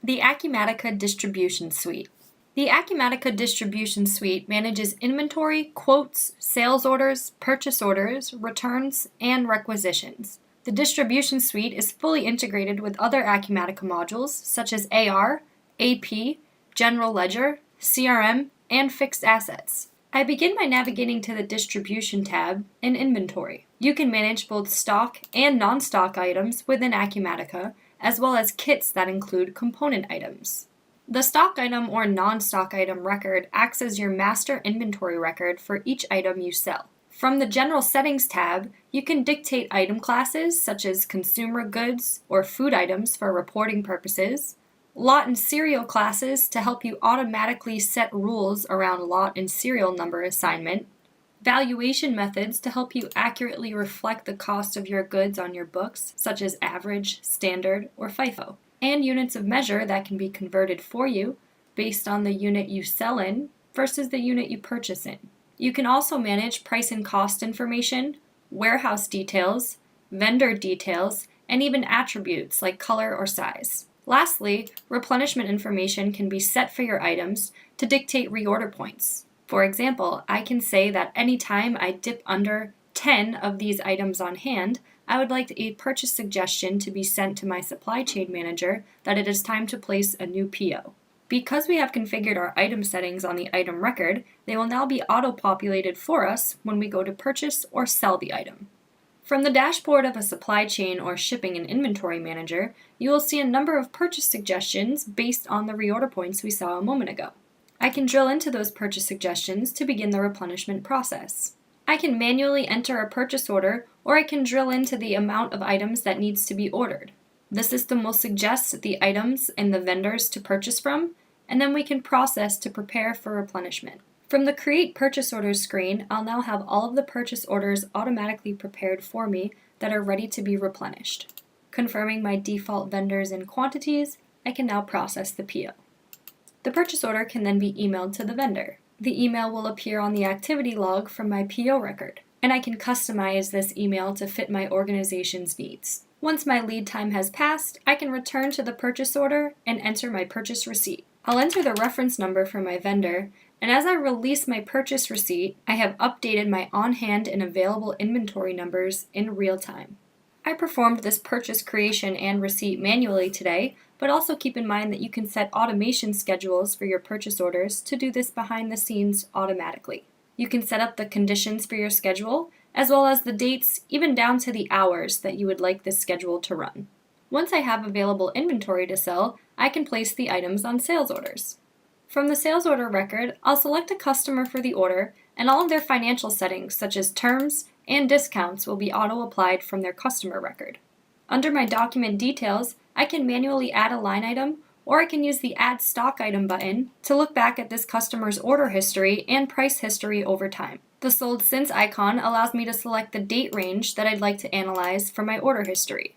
The Acumatica Distribution Suite. The Acumatica Distribution Suite manages inventory, quotes, sales orders, purchase orders, returns, and requisitions. The Distribution Suite is fully integrated with other Acumatica modules such as AR, AP, General Ledger, CRM, and Fixed Assets. I begin by navigating to the Distribution tab in Inventory. You can manage both stock and non-stock items within Acumatica, as well as kits that include component items. The stock item or non-stock item record acts as your master inventory record for each item you sell. From the General Settings tab, you can dictate item classes such as consumer goods or food items for reporting purposes, lot and serial classes to help you automatically set rules around lot and serial number assignment, valuation methods to help you accurately reflect the cost of your goods on your books, such as average, standard, or FIFO, and units of measure that can be converted for you based on the unit you sell in versus the unit you purchase in. You can also manage price and cost information, warehouse details, vendor details, and even attributes like color or size. Lastly, replenishment information can be set for your items to dictate reorder points. For example, I can say that anytime I dip under 10 of these items on hand, I would like a purchase suggestion to be sent to my supply chain manager that it is time to place a new PO. Because we have configured our item settings on the item record, they will now be auto-populated for us when we go to purchase or sell the item. From the dashboard of a supply chain or shipping and inventory manager, you will see a number of purchase suggestions based on the reorder points we saw a moment ago. I can drill into those purchase suggestions to begin the replenishment process. I can manually enter a purchase order, or I can drill into the amount of items that needs to be ordered. The system will suggest the items and the vendors to purchase from, and then we can process to prepare for replenishment. From the Create Purchase Orders screen, I'll now have all of the purchase orders automatically prepared for me that are ready to be replenished. Confirming my default vendors and quantities, I can now process the PO. The purchase order can then be emailed to the vendor. The email will appear on the activity log from my PO record, and I can customize this email to fit my organization's needs. Once my lead time has passed, I can return to the purchase order and enter my purchase receipt. I'll enter the reference number for my vendor, and as I release my purchase receipt, I have updated my on-hand and available inventory numbers in real time. I performed this purchase creation and receipt manually today, but also keep in mind that you can set automation schedules for your purchase orders to do this behind the scenes automatically. You can set up the conditions for your schedule, as well as the dates, even down to the hours that you would like this schedule to run. Once I have available inventory to sell, I can place the items on sales orders. From the sales order record, I'll select a customer for the order, and all of their financial settings, such as terms and discounts, will be auto-applied from their customer record. Under my document details, I can manually add a line item, or I can use the Add Stock Item button to look back at this customer's order history and price history over time. The Sold Since icon allows me to select the date range that I'd like to analyze for my order history.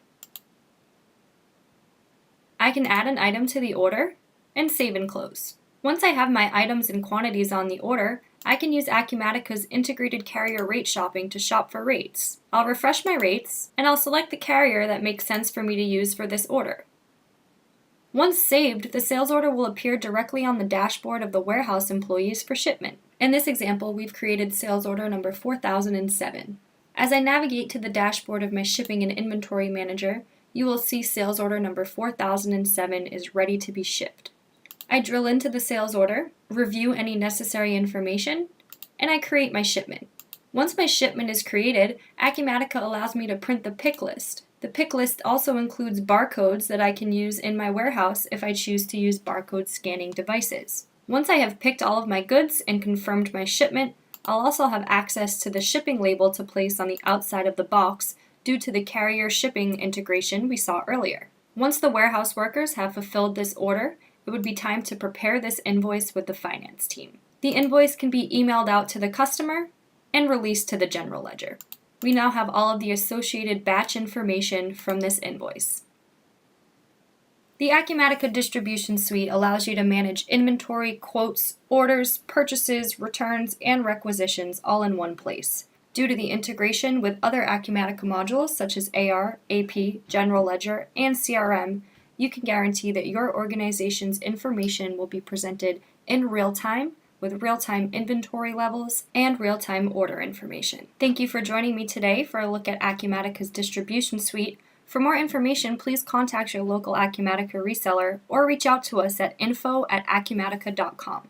I can add an item to the order and save and close. Once I have my items and quantities on the order, I can use Acumatica's integrated carrier rate shopping to shop for rates. I'll refresh my rates, and I'll select the carrier that makes sense for me to use for this order. Once saved, the sales order will appear directly on the dashboard of the warehouse employees for shipment. In this example, we've created sales order number 4007. As I navigate to the dashboard of my shipping and inventory manager, you will see sales order number 4007 is ready to be shipped. I drill into the sales order, review any necessary information, and I create my shipment. Once my shipment is created, Acumatica allows me to print the pick list. The pick list also includes barcodes that I can use in my warehouse if I choose to use barcode scanning devices. Once I have picked all of my goods and confirmed my shipment, I'll also have access to the shipping label to place on the outside of the box due to the carrier shipping integration we saw earlier. Once the warehouse workers have fulfilled this order, it would be time to prepare this invoice with the finance team. The invoice can be emailed out to the customer and released to the general ledger. We now have all of the associated batch information from this invoice. The Acumatica Distribution Suite allows you to manage inventory, quotes, orders, purchases, returns, and requisitions all in one place. Due to the integration with other Acumatica modules such as AR, AP, General Ledger, and CRM, you can guarantee that your organization's information will be presented in real time with real-time inventory levels and real-time order information. Thank you for joining me today for a look at Acumatica's distribution suite. For more information, please contact your local Acumatica reseller or reach out to us at info@acumatica.com.